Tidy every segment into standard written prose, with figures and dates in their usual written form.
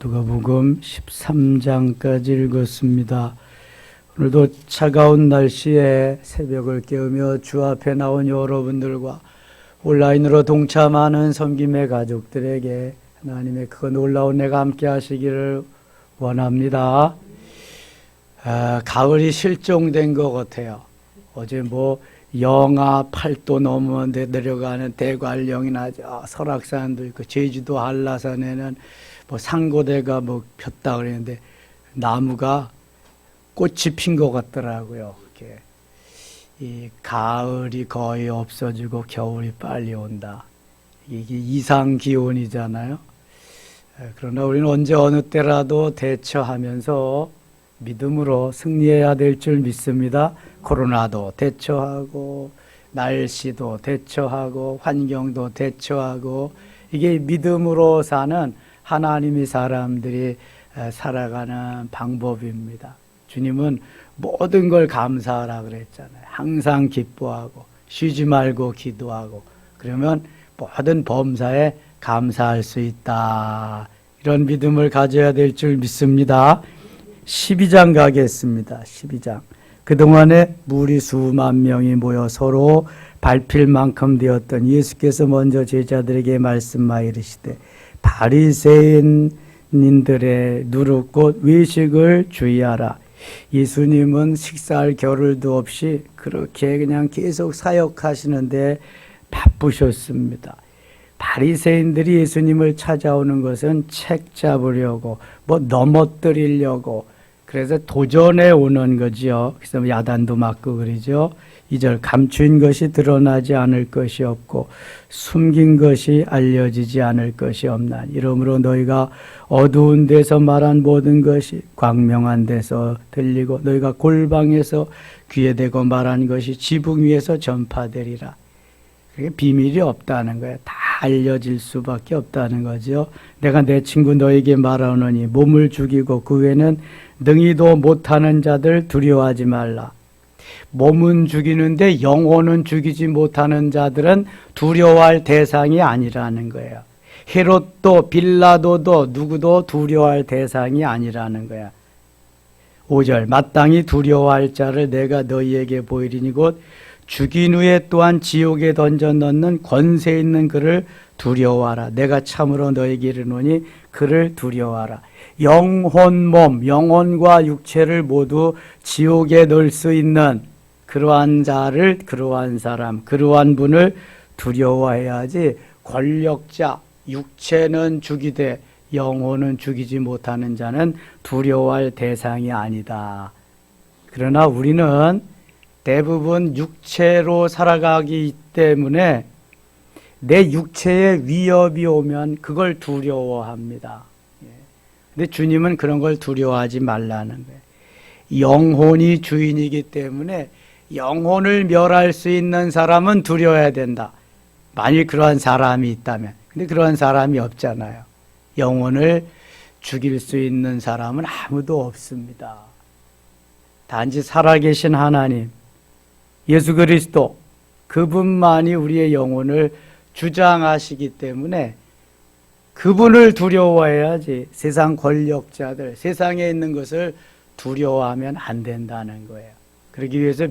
누가복음 13장까지 읽었습니다. 오늘도 차가운 날씨에 새벽을 깨우며 주 앞에 나온 여러분들과 온라인으로 동참하는 섬김의 가족들에게 하나님의 그 놀라운 은혜가 함께 하시기를 원합니다. 가을이 실종된 것 같아요. 어제 영하 8도 넘었는데 내려가는 대관령이나 설악산도 있고 제주도 한라산에는 상고대가 폈다 그랬는데 나무가 꽃이 핀 것 같더라고요. 이렇게 이 가을이 거의 없어지고 겨울이 빨리 온다. 이게 이상 기온이잖아요. 그러나 우리는 언제 어느 때라도 대처하면서 믿음으로 승리해야 될 줄 믿습니다. 코로나도 대처하고 날씨도 대처하고 환경도 대처하고 이게 믿음으로 사는 하나님의 사람들이 살아가는 방법입니다. 주님은 모든 걸 감사하라 그랬잖아요. 항상 기뻐하고 쉬지 말고 기도하고 그러면 모든 범사에 감사할 수 있다. 이런 믿음을 가져야 될 줄 믿습니다. 12장 가겠습니다. 12장. 그동안에 무리 수만 명이 모여 서로 밟힐 만큼 되었던 예수께서 먼저 제자들에게 말씀하여 이르시되 바리새인들의 누룩 곧 외식을 주의하라. 예수님은 식사할 겨를도 없이 그렇게 그냥 계속 사역하시는데 바쁘셨습니다. 바리새인들이 예수님을 찾아오는 것은 책 잡으려고 넘어뜨리려고 그래서 도전해 오는 거죠. 그래서 야단도 맞고 그러죠. 2절 감추인 것이 드러나지 않을 것이 없고 숨긴 것이 알려지지 않을 것이 없나니 이러므로 너희가 어두운 데서 말한 모든 것이 광명한 데서 들리고 너희가 골방에서 귀에 대고 말한 것이 지붕 위에서 전파되리라. 그게 비밀이 없다는 거예요. 다 알려질 수밖에 없다는 거죠. 내가 내 친구 너에게 말하노니 몸을 죽이고 그 외에는 능히도 못하는 자들 두려워하지 말라. 몸은 죽이는데 영혼은 죽이지 못하는 자들은 두려워할 대상이 아니라는 거예요. 헤롯도 빌라도도 누구도 두려워할 대상이 아니라는 거야. 5절 마땅히 두려워할 자를 내가 너희에게 보이리니 곧 죽인 후에 또한 지옥에 던져 넣는 권세 있는 그를 두려워하라. 내가 참으로 너에게 이르노니 그를 두려워하라. 영혼 몸, 영혼과 육체를 모두 지옥에 넣을 수 있는 그러한 자를, 그러한 사람, 그러한 분을 두려워해야지 권력자, 육체는 죽이되 영혼은 죽이지 못하는 자는 두려워할 대상이 아니다. 그러나 우리는 대부분 육체로 살아가기 때문에 내 육체에 위협이 오면 그걸 두려워합니다. 근데 주님은 그런 걸 두려워하지 말라는 거예요. 영혼이 주인이기 때문에 영혼을 멸할 수 있는 사람은 두려워해야 된다. 만일 그러한 사람이 있다면. 근데 그러한 사람이 없잖아요. 영혼을 죽일 수 있는 사람은 아무도 없습니다. 단지 살아계신 하나님, 예수 그리스도, 그분만이 우리의 영혼을 주장하시기 때문에 그분을 두려워해야지 세상 권력자들, 세상에 있는 것을 두려워하면 안 된다는 거예요. 그러기 위해서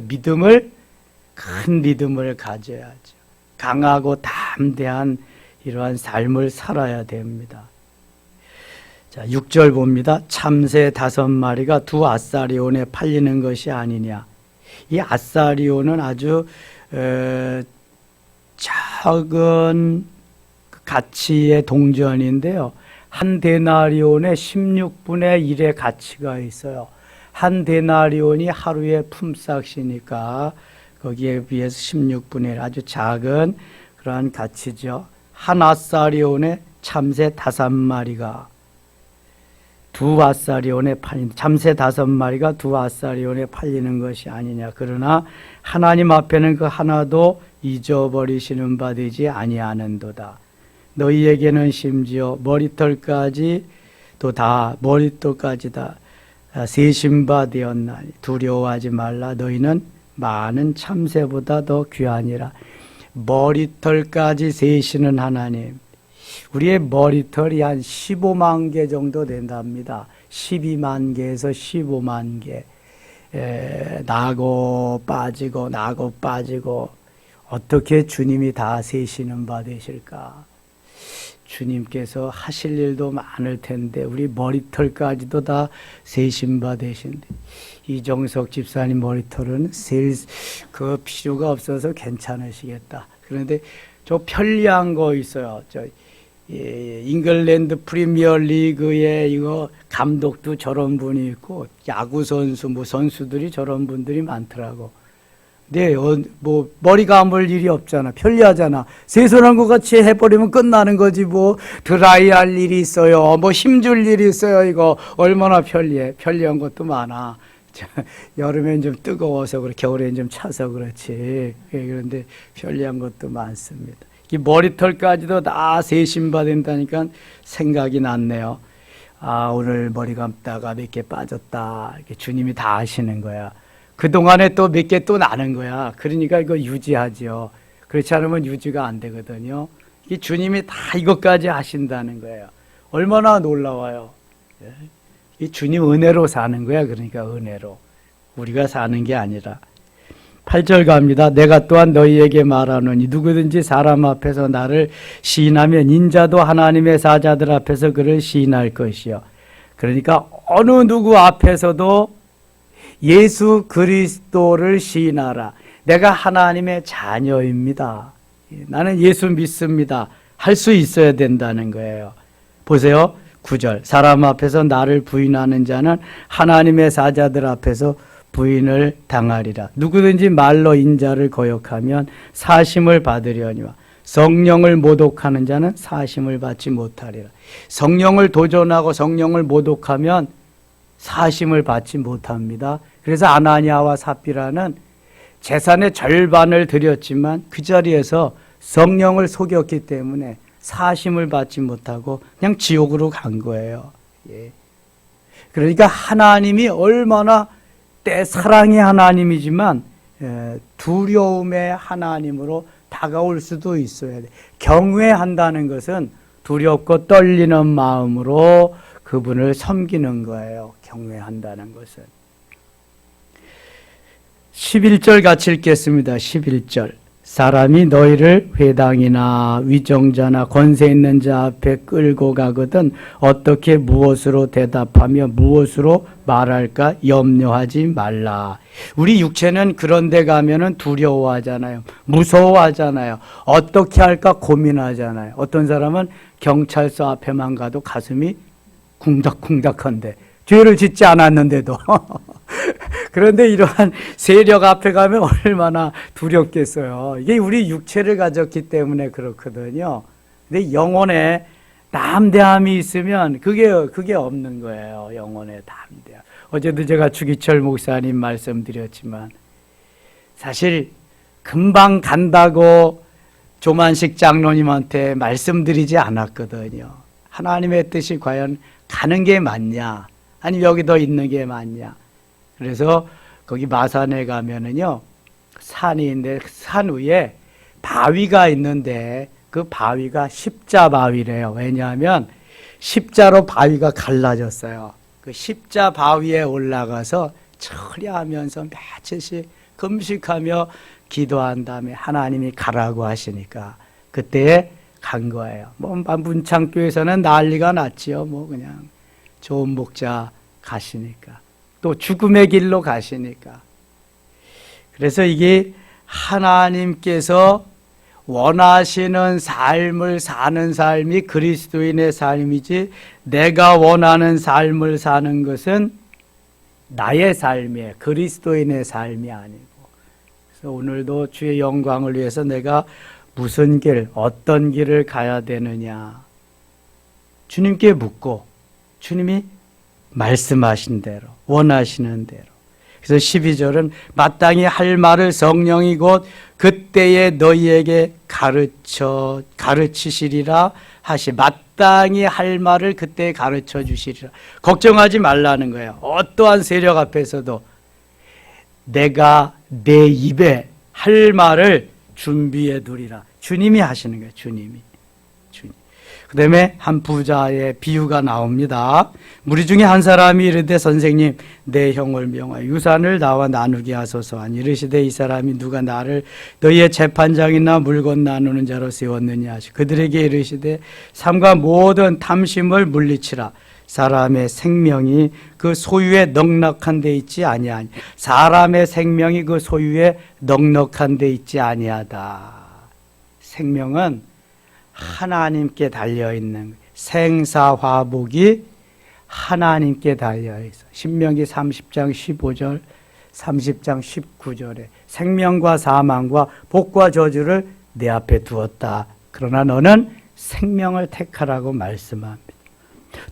큰 믿음을 가져야죠. 강하고 담대한 이러한 삶을 살아야 됩니다. 자, 6절 봅니다. 참새 5마리가 두 아사리온에 팔리는 것이 아니냐. 이 아사리온은 아주 작은 가치의 동전인데요. 한 데나리온에 16분의 1의 가치가 있어요. 한 데나리온이 하루의 품삯이니까 거기에 비해서 16분의 1 아주 작은 그러한 가치죠. 한 아사리온에 참새 5마리가 두 아사리온에 팔린 참새 5마리가 두 아사리온에 팔리는 것이 아니냐. 그러나 하나님 앞에는 그 하나도 잊어버리시는 바 되지 아니하는도다. 너희에게는 심지어 머리털까지 또 다 머리털까지 다 세신 바 되었나니 두려워하지 말라. 너희는 많은 참새보다 더 귀하니라. 머리털까지 세시는 하나님. 우리의 머리털이 한 15만 개 정도 된답니다. 12만 개에서 15만 개. 나고 빠지고 나고 빠지고 어떻게 주님이 다 세시는 바 되실까? 주님께서 하실 일도 많을 텐데 우리 머리털까지도 다 세신 바 되신데 이정석 집사님 머리털은 셀 그 필요가 없어서 괜찮으시겠다. 그런데 저 편리한 거 있어요. 저 잉글랜드 프리미어 리그에 이거 감독도 저런 분이 있고 야구 선수 뭐 선수들이 저런 분들이 많더라고. 근데 뭐 머리 감을 일이 없잖아. 편리하잖아. 세수한 것 같이 해버리면 끝나는 거지 뭐. 드라이할 일이 있어요. 뭐 힘줄 일이 있어요. 이거 얼마나 편리해. 편리한 것도 많아. 여름엔 좀 뜨거워서 그래. 겨울엔 좀 차서 그렇지. 그런데 편리한 것도 많습니다. 이 머리털까지도 다 세심바 된다니까 생각이 났네요. 아, 오늘 머리 감다가 몇 개 빠졌다. 이렇게 주님이 다 하시는 거야. 그동안에 또 몇 개 또 나는 거야. 그러니까 이거 유지하죠. 그렇지 않으면 유지가 안 되거든요. 이 주님이 다 이것까지 하신다는 거예요. 얼마나 놀라워요. 이 주님 은혜로 사는 거야. 그러니까 은혜로. 우리가 사는 게 아니라. 8절 갑니다. 내가 또한 너희에게 말하노니 누구든지 사람 앞에서 나를 시인하면 인자도 하나님의 사자들 앞에서 그를 시인할 것이요. 그러니까 어느 누구 앞에서도 예수 그리스도를 시인하라. 내가 하나님의 자녀입니다. 나는 예수 믿습니다. 할 수 있어야 된다는 거예요. 보세요. 9절. 사람 앞에서 나를 부인하는 자는 하나님의 사자들 앞에서 부인을 당하리라. 누구든지 말로 인자를 거역하면 사심을 받으려니와 성령을 모독하는 자는 사심을 받지 못하리라. 성령을 도전하고 성령을 모독하면 사심을 받지 못합니다. 그래서 아나니아와 삽비라는 재산의 절반을 드렸지만 그 자리에서 성령을 속였기 때문에 사심을 받지 못하고 그냥 지옥으로 간 거예요. 예. 그러니까 하나님이 얼마나 사랑의 하나님이지만 두려움의 하나님으로 다가올 수도 있어야 돼. 경외한다는 것은 두렵고 떨리는 마음으로 그분을 섬기는 거예요. 경외한다는 것은. 11절 같이 읽겠습니다. 11절. 사람이 너희를 회당이나 위정자나 권세 있는 자 앞에 끌고 가거든 어떻게 무엇으로 대답하며 무엇으로 말할까 염려하지 말라. 우리 육체는 그런 데 가면은 두려워하잖아요. 무서워하잖아요. 어떻게 할까 고민하잖아요. 어떤 사람은 경찰서 앞에만 가도 가슴이 쿵닥쿵닥한데 죄를 짓지 않았는데도 그런데 이러한 세력 앞에 가면 얼마나 두렵겠어요. 이게 우리 육체를 가졌기 때문에 그렇거든요. 근데 영혼에 담대함이 있으면 그게 없는 거예요. 영혼에 담대함. 어제도 제가 주기철 목사님 말씀드렸지만 사실 금방 간다고 조만식 장로님한테 말씀드리지 않았거든요. 하나님의 뜻이 과연 가는 게 맞냐? 아니면 여기 더 있는 게 맞냐? 그래서 거기 마산에 가면은요, 산이 있는데 산 위에 바위가 있는데 그 바위가 십자 바위래요. 왜냐하면 십자로 바위가 갈라졌어요. 그 십자 바위에 올라가서 처리하면서 며칠씩 금식하며 기도한 다음에 하나님이 가라고 하시니까 그때 간 거예요. 뭐 문창교에서는 난리가 났지요. 뭐 그냥 좋은 목자 가시니까. 또 죽음의 길로 가시니까. 그래서 이게 하나님께서 원하시는 삶을 사는 삶이 그리스도인의 삶이지 내가 원하는 삶을 사는 것은 나의 삶이에요. 그리스도인의 삶이 아니고. 그래서 오늘도 주의 영광을 위해서 내가 무슨 길, 어떤 길을 가야 되느냐. 주님께 묻고 주님이 말씀하신 대로, 원하시는 대로. 그래서 12절은 마땅히 할 말을 성령이 곧 그때에 너희에게 가르치시리라 하시. 마땅히 할 말을 그때에 가르쳐 주시리라. 걱정하지 말라는 거예요. 어떠한 세력 앞에서도 내가 내 입에 할 말을 준비해 두리라. 주님이 하시는 거예요. 주님이. 그 다음에 한 부자의 비유가 나옵니다. 무리 중에 한 사람이 이르되 선생님 내 형을 명하여 유산을 나와 나누게 하소서 하니 이르시되 이 사람이 누가 나를 너희의 재판장이나 물건 나누는 자로 세웠느냐 하시 그들에게 이르시되 삼가 모든 탐심을 물리치라. 사람의 생명이 그 소유에 넉넉한 데 있지 아니하니 사람의 생명이 그 소유에 넉넉한 데 있지 아니하다. 생명은 하나님께 달려있는 생사화복이 하나님께 달려있어. 신명기 30장 15절 30장 19절에 생명과 사망과 복과 저주를 내 앞에 두었다. 그러나 너는 생명을 택하라고 말씀합니다.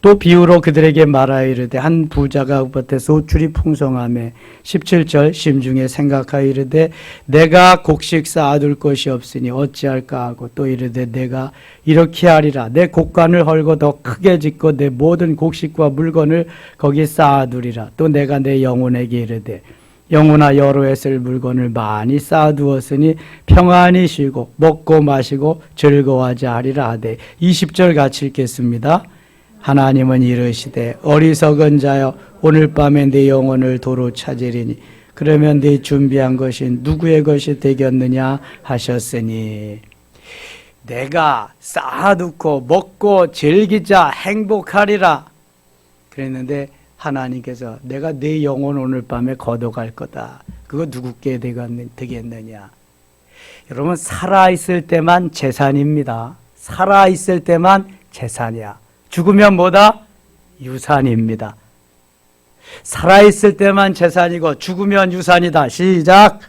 또 비유로 그들에게 말하여 이르되 한 부자가 겉에 소출이 풍성하며 17절 심중에 생각하여 이르되 내가 곡식 쌓아둘 것이 없으니 어찌할까 하고 또 이르되 내가 이렇게 하리라 내 곡간을 헐고 더 크게 짓고 내 모든 곡식과 물건을 거기 쌓아두리라. 또 내가 내 영혼에게 이르되 영혼아 여로에 쓸 물건을 많이 쌓아두었으니 평안히 쉬고 먹고 마시고 즐거워하자 하리라 하되 20절 같이 읽겠습니다. 하나님은 이르시되 어리석은 자여 오늘 밤에 네 영혼을 도로 찾으리니 그러면 네 준비한 것이 누구의 것이 되겠느냐 하셨으니 내가 쌓아두고 먹고 즐기자 행복하리라 그랬는데 하나님께서 내가 네 영혼 오늘 밤에 걷어갈 거다. 그거 누구께 되겠느냐. 여러분 살아있을 때만 재산입니다. 살아있을 때만 재산이야. 죽으면 뭐다? 유산입니다. 살아있을 때만 재산이고 죽으면 유산이다. 시작!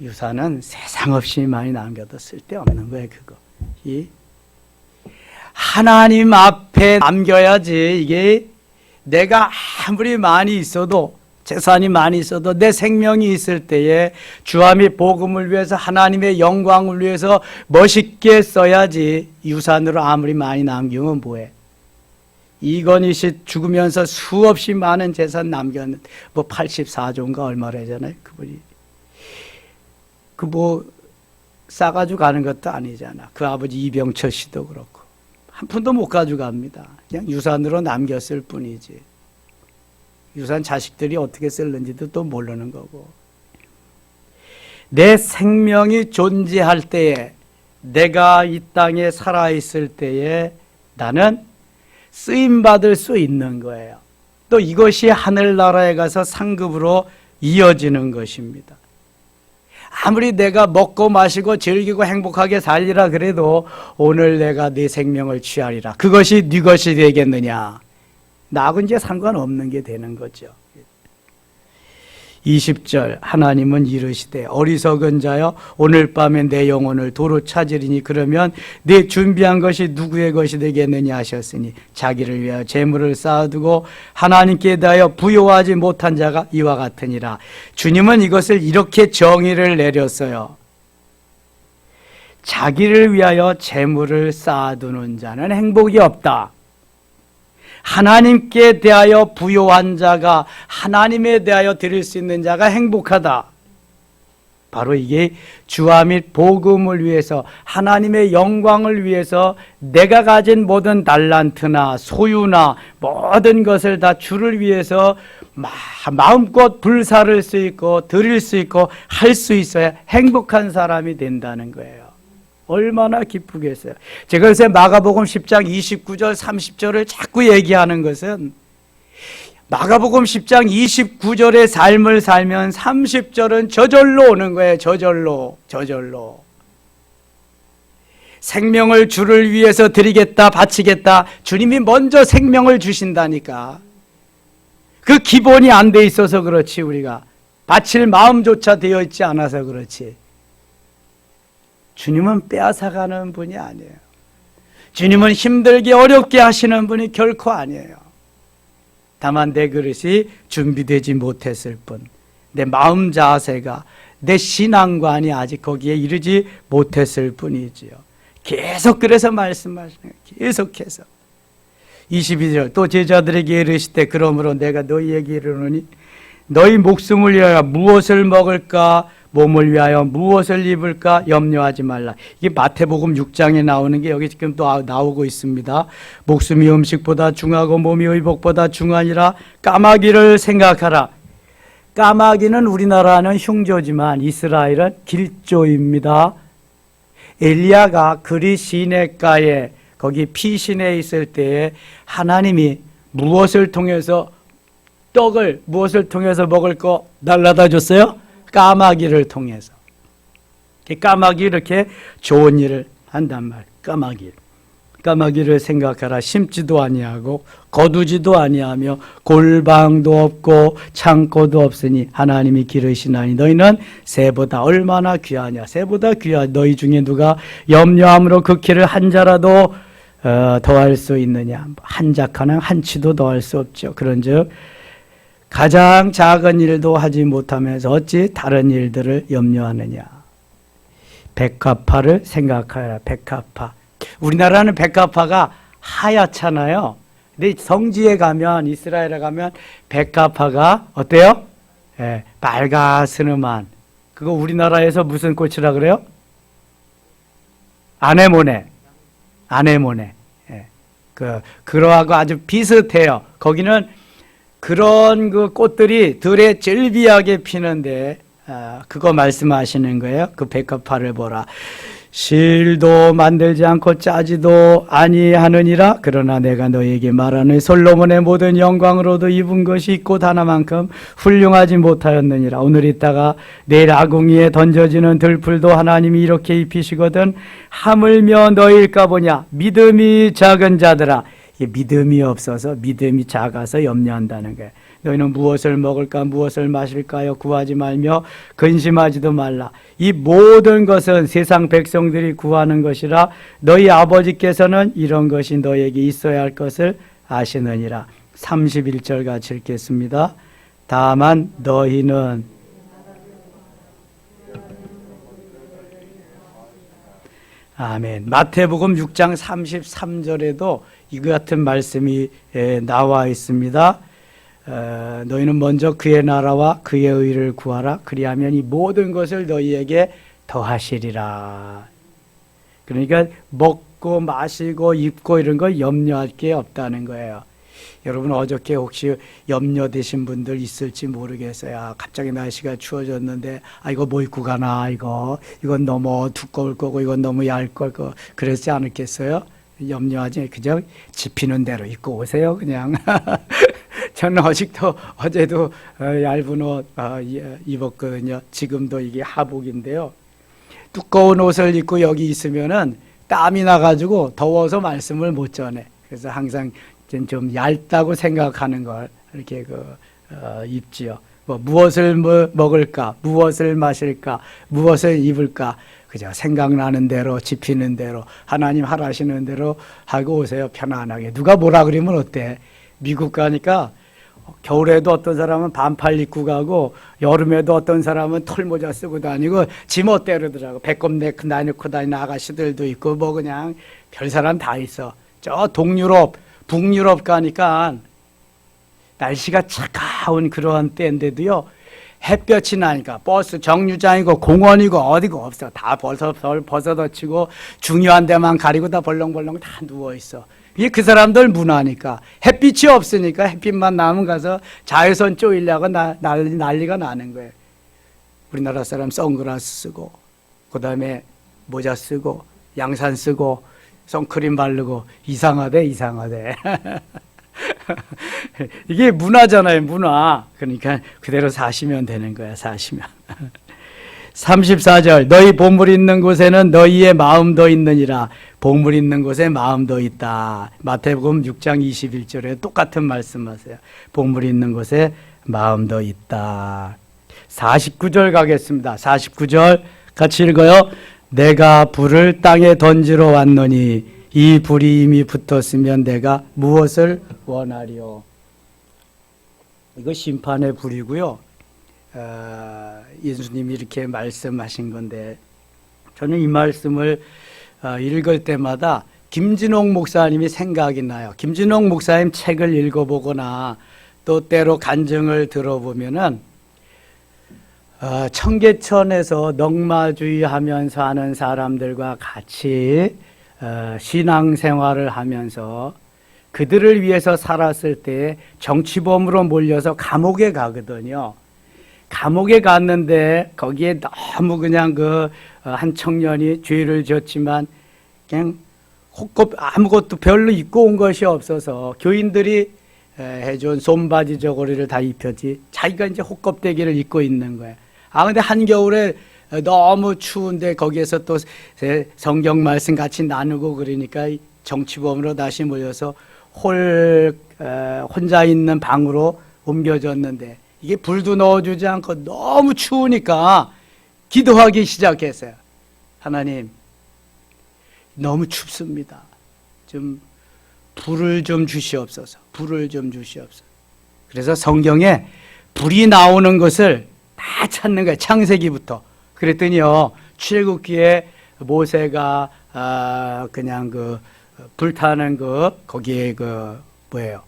유산은 세상 없이 많이 남겨도 쓸데없는 거예요. 그거. 하나님 앞에 남겨야지. 이게 내가 아무리 많이 있어도 재산이 많이 있어도 내 생명이 있을 때에 주와 및 복음을 위해서 하나님의 영광을 위해서 멋있게 써야지. 유산으로 아무리 많이 남기면 뭐해. 이건희 씨 죽으면서 수없이 많은 재산 남겼는데 뭐 84조인가 얼마래잖아요. 그분이 그 뭐 싸가지고 가는 것도 아니잖아. 그 아버지 이병철 씨도 그렇고 한 푼도 못 가져갑니다. 그냥 유산으로 남겼을 뿐이지. 유산 자식들이 어떻게 쓸는지도 또 모르는 거고. 내 생명이 존재할 때에 내가 이 땅에 살아있을 때에 나는 쓰임받을 수 있는 거예요. 또 이것이 하늘나라에 가서 상급으로 이어지는 것입니다. 아무리 내가 먹고 마시고 즐기고 행복하게 살리라 그래도 오늘 내가 네 생명을 취하리라. 그것이 네 것이 되겠느냐. 나하고 이제 상관없는 게 되는 거죠. 20절 하나님은 이르시되 어리석은 자여 오늘 밤에 내 영혼을 도로 찾으리니 그러면 네 준비한 것이 누구의 것이 되겠느냐 하셨으니 자기를 위하여 재물을 쌓아두고 하나님께 대하여 부요하지 못한 자가 이와 같으니라. 주님은 이것을 이렇게 정의를 내렸어요. 자기를 위하여 재물을 쌓아두는 자는 행복이 없다. 하나님께 대하여 부요한 자가 하나님에 대하여 드릴 수 있는 자가 행복하다. 바로 이게 주와 및 복음을 위해서 하나님의 영광을 위해서 내가 가진 모든 달란트나 소유나 모든 것을 다 주를 위해서 마음껏 불사를 수 있고 드릴 수 있고 할 수 있어야 행복한 사람이 된다는 거예요. 얼마나 기쁘겠어요. 제가 요새 마가복음 10장 29절 30절을 자꾸 얘기하는 것은 마가복음 10장 29절의 삶을 살면 30절은 저절로 오는 거예요. 저절로. 생명을 주를 위해서 드리겠다 바치겠다. 주님이 먼저 생명을 주신다니까. 그 기본이 안 돼 있어서 그렇지. 우리가 바칠 마음조차 되어 있지 않아서 그렇지. 주님은 빼앗아가는 분이 아니에요. 주님은 힘들게 어렵게 하시는 분이 결코 아니에요. 다만 내 그릇이 준비되지 못했을 뿐, 내 마음 자세가, 내 신앙관이 아직 거기에 이르지 못했을 뿐이지요. 계속 그래서 말씀하시는 거예요. 계속해서. 22절 또 제자들에게 이르시되 그러므로 내가 너희에게 이르노니 너희 목숨을 위하여 무엇을 먹을까 몸을 위하여 무엇을 입을까 염려하지 말라. 이게 마태복음 6장에 나오는 게 여기 지금 또 나오고 있습니다. 목숨이 음식보다 중하고 몸이 의복보다 중하니라. 까마귀를 생각하라. 까마귀는 우리나라는 흉조지만 이스라엘은 길조입니다. 엘리야가 그리 시냇가에 거기 피신에 있을 때에 하나님이 무엇을 통해서 떡을 무엇을 통해서 먹을 거 날라다 줬어요? 까마귀를 통해서. 까마귀 이렇게 좋은 일을 한단 말이에요. 까마귀를 생각하라. 심지도 아니하고 거두지도 아니하며 골방도 없고 창고도 없으니 하나님이 기르시나니 너희는 새보다 얼마나 귀하냐. 새보다 귀하. 너희 중에 누가 염려함으로 그 키를 한 자라도 더할 수 있느냐. 한 자카는 한 치도 더할 수 없죠. 그런즉 가장 작은 일도 하지 못하면서 어찌 다른 일들을 염려하느냐. 백합화를 생각하라. 백합화. 우리나라는 백합화가 하얗잖아요. 근데 성지에 가면, 이스라엘에 가면 백합화가 어때요? 예, 빨가스름한. 그거 우리나라에서 무슨 꽃이라 그래요? 아네모네. 예, 그거하고 아주 비슷해요. 거기는 그런 그 꽃들이 들에 즐비하게 피는데, 그거 말씀하시는 거예요. 그 백합화를 보라. 실도 만들지 않고 짜지도 아니하느니라. 그러나 내가 너에게 말하는 솔로몬의 모든 영광으로도 입은 것이 꽃 하나만큼 훌륭하지 못하였느니라. 오늘 있다가 내일 아궁이에 던져지는 들풀도 하나님이 이렇게 입히시거든. 하물며 너일까 보냐. 믿음이 작은 자들아. 믿음이 없어서, 믿음이 작아서 염려한다는 거예요. 너희는 무엇을 먹을까 무엇을 마실까요? 구하지 말며 근심하지도 말라. 이 모든 것은 세상 백성들이 구하는 것이라. 너희 아버지께서는 이런 것이 너에게 있어야 할 것을 아시느니라. 31절 같이 읽겠습니다. 다만 너희는 아멘. 마태복음 6장 33절에도 이 같은 말씀이 나와 있습니다. 너희는 먼저 그의 나라와 그의 의를 구하라. 그리하면 이 모든 것을 너희에게 더하시리라. 그러니까 먹고 마시고 입고 이런 거 염려할 게 없다는 거예요. 여러분 어저께 혹시 염려되신 분들 있을지 모르겠어요. 갑자기 날씨가 추워졌는데 이거 뭐 입고 가나, 이건 너무 두꺼울 거고 이건 너무 얇을 거고 그러지 않았겠어요? 염려하지. 그냥 집히는 대로 입고 오세요. 그냥. 저는 어제도 얇은 옷 입었거든요. 지금도 이게 하복인데요. 두꺼운 옷을 입고 여기 있으면은 땀이 나가지고 더워서 말씀을 못 전해. 그래서 항상 좀 얇다고 생각하는 걸 이렇게 입지요. 무엇을 먹을까, 무엇을 마실까, 무엇을 입을까. 그저 생각나는 대로, 집히는 대로, 하나님 하라시는 대로 하고 오세요. 편안하게. 누가 뭐라 그러면 어때? 미국 가니까 겨울에도 어떤 사람은 반팔 입고 가고 여름에도 어떤 사람은 털모자 쓰고 다니고 지멋대로 더라고. 배꼽 내놓고 다니는 아가씨들도 있고 뭐 그냥 별 사람 다 있어. 저 동유럽, 북유럽 가니까 날씨가 차가운 그러한 때인데도요. 햇볕이 나니까 버스 정류장이고 공원이고 어디고 없어. 다 벗어던치고 중요한 데만 가리고 다 벌렁벌렁 다 누워있어. 이게 그 사람들 문화니까. 햇빛이 없으니까 햇빛만 나면 가서 자외선 쪼이려고 난리가 나는 거예요. 우리나라 사람 선글라스 쓰고 그 다음에 모자 쓰고 양산 쓰고 선크림 바르고 이상하대. 이게 문화잖아요, 문화. 그러니까 그대로 사시면 되는 거야, 사시면. 34절, 너희 보물 있는 곳에는 너희의 마음도 있느니라. 보물 있는 곳에 마음도 있다. 마태복음 6장 21절에 똑같은 말씀하세요. 보물 있는 곳에 마음도 있다. 49절 가겠습니다. 49절 같이 읽어요. 내가 불을 땅에 던지러 왔노니 이 불이 이미 붙었으면 내가 무엇을 원하리요. 이거 심판의 불이고요. 예수님이 이렇게 말씀하신 건데 저는 이 말씀을 읽을 때마다 김진홍 목사님이 생각이 나요. 김진홍 목사님 책을 읽어보거나 또 때로 간증을 들어보면은 청계천에서 넉마주의 하면서 하는 사람들과 같이 신앙생활을 하면서 그들을 위해서 살았을 때 정치범으로 몰려서 감옥에 가거든요. 감옥에 갔는데 거기에 너무 그냥 한 청년이 죄를 졌지만 그냥 아무것도 별로 입고 온 것이 없어서 교인들이 해준 솜바지 저고리를 다 입혔지 자기가 이제 혹껍데기를 입고 있는 거야. 근데 한겨울에 너무 추운데 거기에서 또 성경 말씀 같이 나누고 그러니까 정치범으로 다시 몰려서 혼자 있는 방으로 옮겨졌는데 이게 불도 넣어주지 않고 너무 추우니까 기도하기 시작했어요. 하나님, 너무 춥습니다. 좀 불을 좀 주시옵소서. 불을 좀 주시옵소서. 그래서 성경에 불이 나오는 것을 다 찾는 거예요. 창세기부터. 그랬더니요, 출애굽기에 모세가 그냥 불타는 거기에 뭐예요?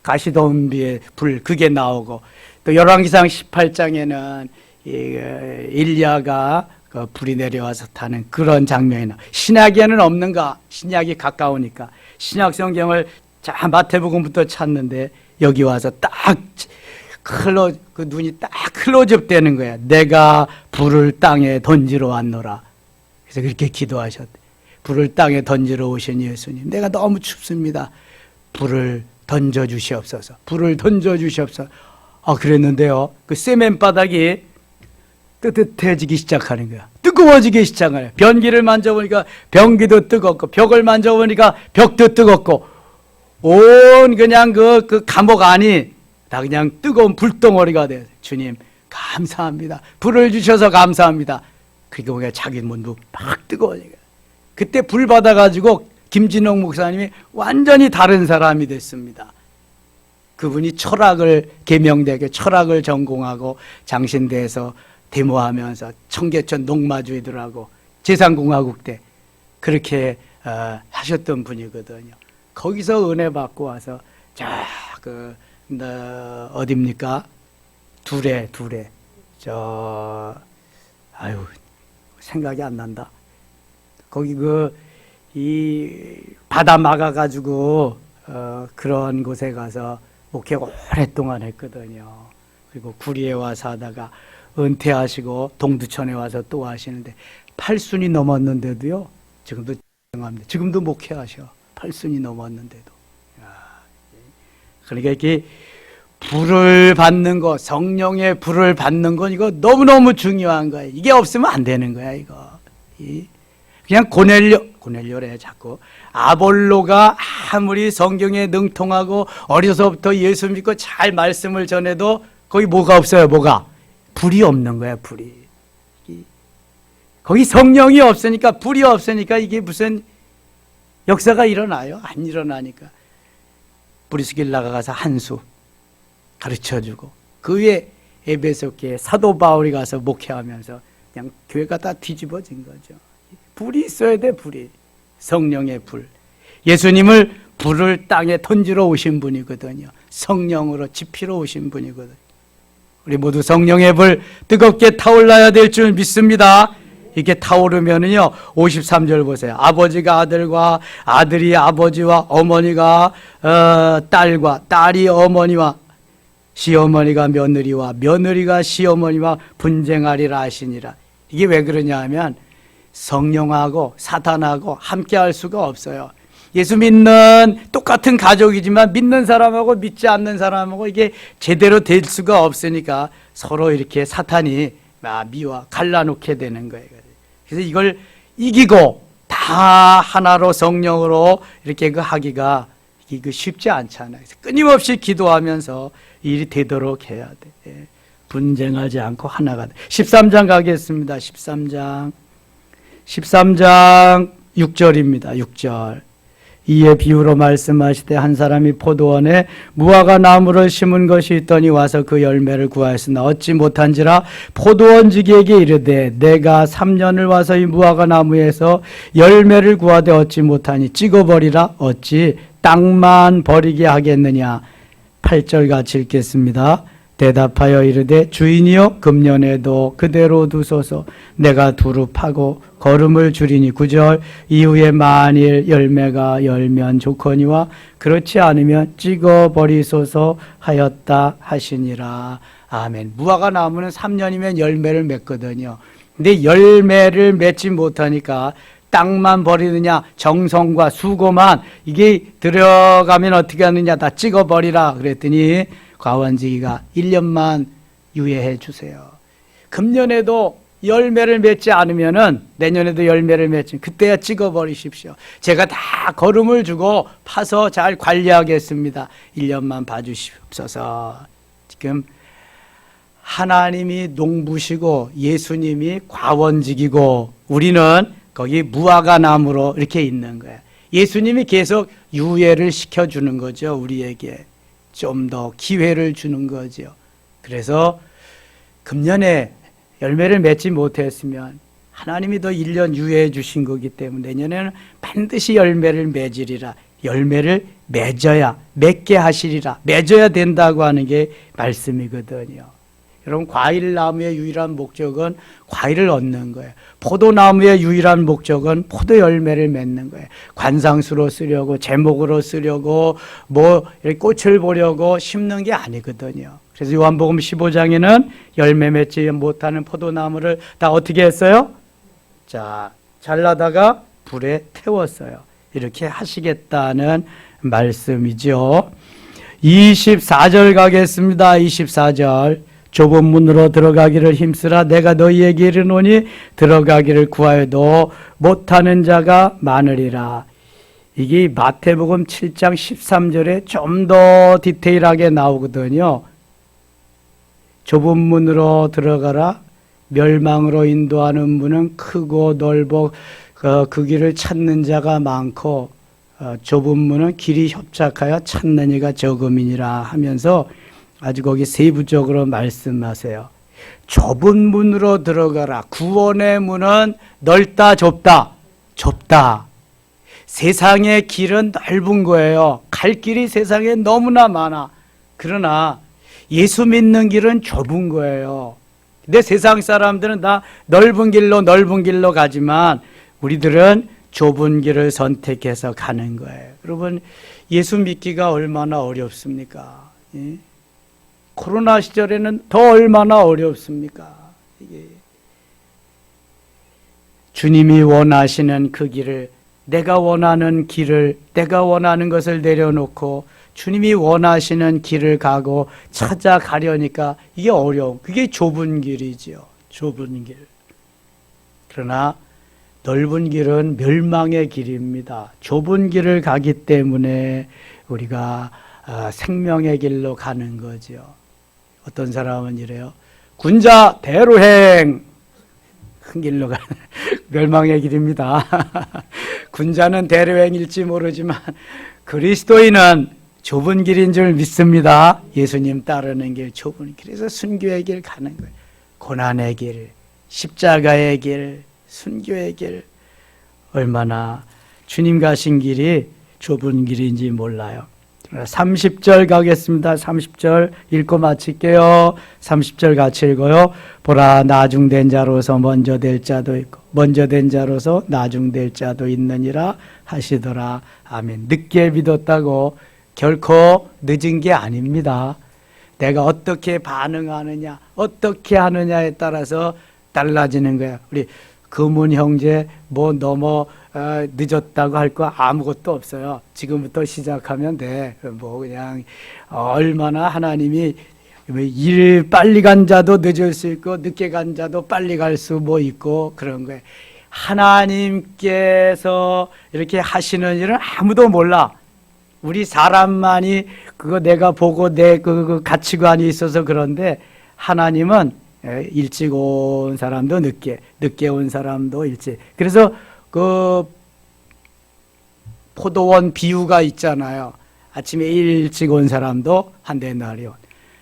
가시덤비에 불 그게 나오고 또 열왕기상 18장에는 일리야가 불이 내려와서 타는 그런 장면이 나와요. 신약에는 없는가? 신약이 가까우니까 신약 성경을 마태복음부터 찾는데 여기 와서 딱 눈이 딱 클로즈업 되는 거야. 내가 불을 땅에 던지러 왔노라. 그래서 그렇게 기도하셨대. 불을 땅에 던지러 오신 예수님, 내가 너무 춥습니다. 불을 던져 주시옵소서. 불을 던져 주시옵소서. 그랬는데요, 그 세면바닥이 뜨뜻해지기 시작하는 거야. 뜨거워지기 시작하는 거야. 변기를 만져보니까 변기도 뜨겁고, 벽을 만져보니까 벽도 뜨겁고, 온 그냥 그 감옥 안이 다 그냥 뜨거운 불덩어리가 돼요. 주님, 감사합니다. 불을 주셔서 감사합니다. 그리고 그냥 자기 몸도 막 뜨거워지고. 그때 불 받아가지고 김진홍 목사님이 완전히 다른 사람이 됐습니다. 그분이 철학을 계명대학에 철학을 전공하고 장신대에서 데모하면서 청계천 녹마주의들하고 제삼공화국 때 그렇게 하셨던 분이거든요. 거기서 은혜 받고 와서 어딥니까? 둘에 생각이 안 난다. 거기 이 바다 막아가지고 그런 곳에 가서 목회 오랫동안 했거든요. 그리고 구리에 와서 하다가 은퇴하시고 동두천에 와서 또 하시는데 8순이 넘었는데도요. 지금도 목회하셔. 8순이 넘었는데도. 그러니까 이렇게 불을 받는 거, 성령의 불을 받는 건 이거 너무너무 중요한 거예요. 이게 없으면 안 되는 거야, 이거. 그냥 고넬료래 자꾸. 아볼로가 아무리 성경에 능통하고 어려서부터 예수 믿고 잘 말씀을 전해도 거기 뭐가 없어요, 뭐가? 불이 없는 거야, 불이. 거기 성령이 없으니까, 불이 없으니까 이게 무슨 역사가 일어나요? 안 일어나니까. 브리스길라가 가서 한수 가르쳐주고 그 위에 에베소 교회 사도 바울이 가서 목회하면서 그냥 교회가 다 뒤집어진 거죠. 불이 있어야 돼, 불이. 성령의 불. 예수님을 불을 땅에 던지러 오신 분이거든요. 성령으로 지피러 오신 분이거든요. 우리 모두 성령의 불 뜨겁게 타올라야 될 줄 믿습니다. 이렇게 타오르면은요, 53절 보세요. 아버지가 아들과 아들이 아버지와 어머니가 딸과 딸이 어머니와 시어머니가 며느리와 며느리가 시어머니와 분쟁하리라 하시니라. 이게 왜 그러냐 하면 성령하고 사탄하고 함께 할 수가 없어요. 예수 믿는 똑같은 가족이지만 믿는 사람하고 믿지 않는 사람하고 이게 제대로 될 수가 없으니까 서로 이렇게 사탄이 미와 갈라놓게 되는 거예요. 그래서 이걸 이기고 다 하나로 성령으로 이렇게 하기가 쉽지 않잖아요. 그래서 끊임없이 기도하면서 일이 되도록 해야 돼. 분쟁하지 않고 하나가 돼. 13장 가겠습니다. 13장 6절입니다. 6절. 이에 비유로 말씀하시되 한 사람이 포도원에 무화과 나무를 심은 것이 있더니 와서 그 열매를 구하였으나 얻지 못한지라 포도원지기에게 이르되 내가 3년을 와서 이 무화과 나무에서 열매를 구하되 얻지 못하니 찍어버리라. 어찌 땅만 버리게 하겠느냐. 8절 같이 읽겠습니다. 대답하여 이르되 주인이여 금년에도 그대로 두소서. 내가 두루 파고 거름을 줄이니 9절 이후에 만일 열매가 열면 좋거니와 그렇지 않으면 찍어버리소서 하였다 하시니라. 아멘. 무화과 나무는 3년이면 열매를 맺거든요. 근데 열매를 맺지 못하니까 땅만 버리느냐, 정성과 수고만 이게 들어가면 어떻게 하느냐, 다 찍어버리라 그랬더니 과원지기가 1년만 유예해 주세요. 금년에도 열매를 맺지 않으면은 내년에도 열매를 맺지, 그때야 찍어버리십시오. 제가 다 거름을 주고 파서 잘 관리하겠습니다. 1년만 봐주시옵소서. 지금 하나님이 농부시고 예수님이 과원직이고 우리는 거기 무화과 나무로 이렇게 있는 거예요. 예수님이 계속 유예를 시켜주는 거죠. 우리에게 좀 더 기회를 주는 거죠. 그래서 금년에 열매를 맺지 못했으면 하나님이 더 1년 유예해 주신 거기 때문에 내년에는 반드시 열매를 맺으리라. 열매를 맺어야, 맺게 하시리라. 맺어야 된다고 하는 게 말씀이거든요. 여러분, 과일나무의 유일한 목적은 과일을 얻는 거예요. 포도나무의 유일한 목적은 포도 열매를 맺는 거예요. 관상수로 쓰려고, 제목으로 쓰려고, 뭐 이렇게 꽃을 보려고 심는 게 아니거든요. 그래서 요한복음 15장에는 열매 맺지 못하는 포도나무를 다 어떻게 했어요? 자, 잘라다가 불에 태웠어요. 이렇게 하시겠다는 말씀이죠. 24절 가겠습니다. 24절. 좁은 문으로 들어가기를 힘쓰라. 내가 너희에게 이르노니 들어가기를 구하여도 못하는 자가 많으리라. 이게 마태복음 7장 13절에 좀 더 디테일하게 나오거든요. 좁은 문으로 들어가라. 멸망으로 인도하는 문은 크고 넓어 그 길을 찾는 자가 많고 좁은 문은 길이 협착하여 찾는 이가 적음이니라 하면서 아주 거기 세부적으로 말씀하세요. 좁은 문으로 들어가라. 구원의 문은 넓다 좁다? 좁다. 세상의 길은 넓은 거예요. 갈 길이 세상에 너무나 많아. 그러나 예수 믿는 길은 좁은 거예요. 근데 세상 사람들은 다 넓은 길로 가지만 우리들은 좁은 길을 선택해서 가는 거예요. 여러분, 예수 믿기가 얼마나 어렵습니까? 예? 코로나 시절에는 더 얼마나 어렵습니까? 이게 주님이 원하시는 그 길을, 내가 원하는 길을, 내가 원하는 것을 내려놓고 주님이 원하시는 길을 가고 찾아가려니까 이게 어려워. 그게 좁은 길이지요. 좁은 길. 그러나 넓은 길은 멸망의 길입니다. 좁은 길을 가기 때문에 우리가 생명의 길로 가는 거죠. 어떤 사람은 이래요. 군자 대로행. 큰 길로 가는 멸망의 길입니다. 군자는 대로행일지 모르지만 그리스도인은 좁은 길인 줄 믿습니다. 예수님 따르는 길, 좁은 길에서 순교의 길 가는 거예요. 고난의 길, 십자가의 길, 순교의 길. 얼마나 주님 가신 길이 좁은 길인지 몰라요. 30절 가겠습니다. 30절 읽고 마칠게요. 30절 같이 읽어요. 보라, 나중된 자로서 먼저 될 자도 있고 먼저 된 자로서 나중될 자도 있느니라 하시더라. 아멘. 늦게 믿었다고 결코 늦은 게 아닙니다. 내가 어떻게 반응하느냐, 어떻게 하느냐에 따라서 달라지는 거야. 우리 금은 형제 뭐 너무 늦었다고 할 거 아무것도 없어요. 지금부터 시작하면 돼. 뭐 그냥 얼마나 하나님이 일 빨리 간 자도 늦을 수 있고 늦게 간 자도 빨리 갈 수 뭐 있고 그런 거예요. 하나님께서 이렇게 하시는 일은 아무도 몰라. 우리 사람만이 그거 내가 보고 내 그 가치관이 있어서 그런데 하나님은 일찍 온 사람도 늦게 온 사람도 일찍. 그래서 그 포도원 비유가 있잖아요. 아침에 일찍 온 사람도 한 데나리온,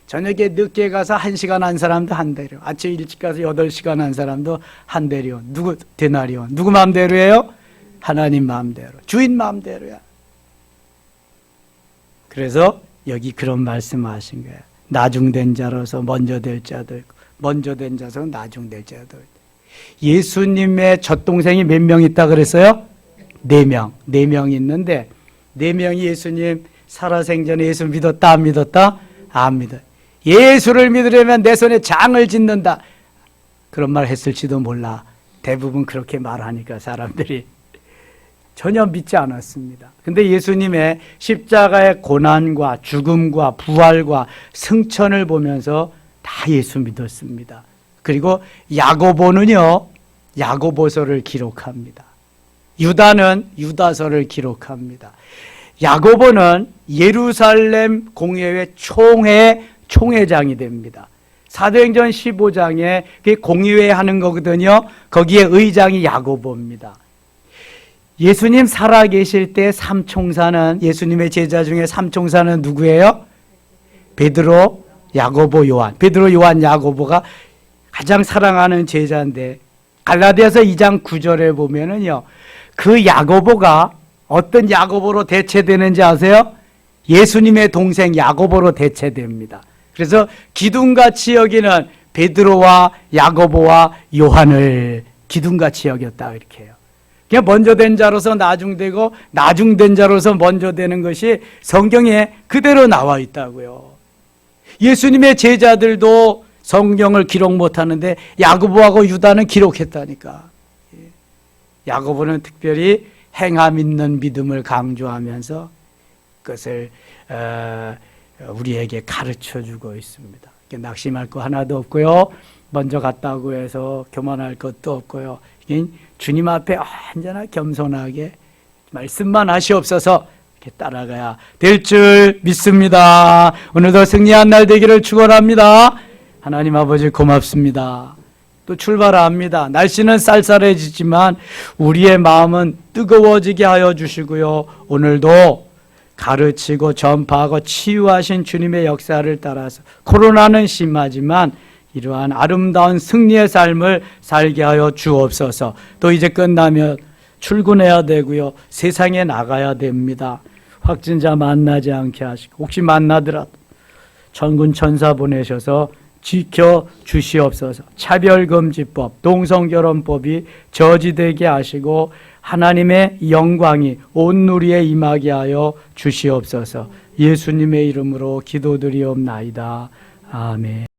저녁에 늦게 가서 1시간 한 사람도 한 데나리온, 아침에 일찍 가서 8시간 한 사람도 한 데나리온. 누구 데나리온? 누구 마음대로예요? 하나님 마음대로, 주인 마음대로야. 그래서 여기 그런 말씀하신 거예요. 나중된 자로서 먼저 될 자도 있고, 먼저 된 자로서 나중될 자도 있고. 예수님의 젖동생이 몇 명 있다 그랬어요? 4명. 4명 있는데 4명이 예수님 살아생전에 예수 믿었다 안 믿었다? 안 믿어요. 예수를 믿으려면 내 손에 장을 짓는다. 그런 말 했을지도 몰라. 대부분 그렇게 말하니까 사람들이 전혀 믿지 않았습니다. 근데 예수님의 십자가의 고난과 죽음과 부활과 승천을 보면서 다 예수 믿었습니다. 그리고 야고보는요, 야고보서를 기록합니다. 유다는 유다서를 기록합니다. 야고보는 예루살렘 공회의 총회장이 됩니다. 사도행전 15장에 공의회 하는 거거든요. 거기에 의장이 야고보입니다. 예수님 살아계실 때 삼총사는, 예수님의 제자 중에 삼총사는 누구예요? 베드로, 야고보, 요한. 베드로, 요한, 야고보가 가장 사랑하는 제자인데, 갈라디아서 2장 9절에 보면은요, 그 야고보가 어떤 야고보로 대체되는지 아세요? 예수님의 동생 야고보로 대체됩니다. 그래서 기둥같이 여기는 베드로와 야고보와 요한을 기둥같이 여겼다, 이렇게 해요. 그냥 먼저 된 자로서 나중되고 나중된 자로서 먼저 되는 것이 성경에 그대로 나와 있다고요. 예수님의 제자들도 성경을 기록 못하는데 야고보하고 유다는 기록했다니까. 야고보는 특별히 행함 있는 믿음을 강조하면서 그것을 우리에게 가르쳐주고 있습니다. 낙심할 거 하나도 없고요. 먼저 갔다고 해서 교만할 것도 없고요. 주님 앞에 언제나 겸손하게 말씀만 하시옵소서 이렇게 따라가야 될 줄 믿습니다. 오늘도 승리한 날 되기를 축원합니다. 하나님 아버지 고맙습니다. 또 출발합니다. 날씨는 쌀쌀해지지만 우리의 마음은 뜨거워지게 하여 주시고요. 오늘도 가르치고 전파하고 치유하신 주님의 역사를 따라서 코로나는 심하지만 이러한 아름다운 승리의 삶을 살게 하여 주옵소서. 또 이제 끝나면 출근해야 되고요. 세상에 나가야 됩니다. 확진자 만나지 않게 하시고 혹시 만나더라도 천군 천사 보내셔서 지켜 주시옵소서. 차별금지법, 동성결혼법이 저지되게 하시고 하나님의 영광이 온 누리에 임하게 하여 주시옵소서. 예수님의 이름으로 기도드리옵나이다. 아멘.